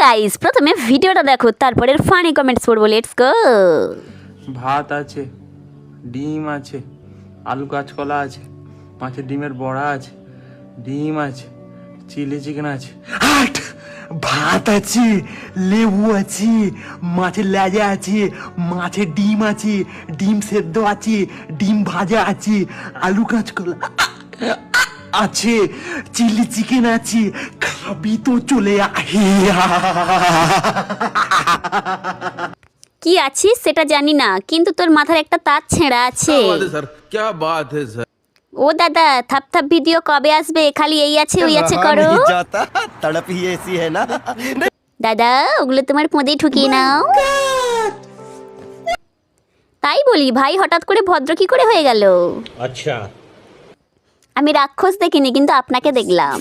Guys প্রথমে ভিডিওটা দেখো তারপরে ফানি কমেন্টস পড়বো। Let's go. ভাত আছে, ডিম আছে, আলু কাঁচকলা আছে, মাছের ডিমের বড়া আছে, ডিম আছে, চিলি চিকেন আছে, আট ভাত আছে, লেবু আছে, মাছের লেজা আছে, মাছের ডিম আছে, ডিম সেদ্ধ আছে, ডিম ভাজা আছে, আলু কাঁচকলা আছে, চিলি চিকেন আছে, খাবি তো চলে আহে। কি আছিস সেটা জানি না, কিন্তু তোর মাথার একটা তার ছেঁড়া আছে। सर क्या बात है सर। ও দাদা থাপ থাপ ভিডিও কবে আসবে? খালি এই আছে ওই আছে করো। नहीं जाता तड़प ही ऐसी है ना। দাদা ওগুলো তোমার পোঁদেই ঠুকিয়ে নাও। তাই বলি ভাই হঠাৎ করে ভদ্র কি করে হয়ে গেল? अच्छा আমি রাক্ষস দেখিনি, কিন্তু আপনাকে দেখলাম।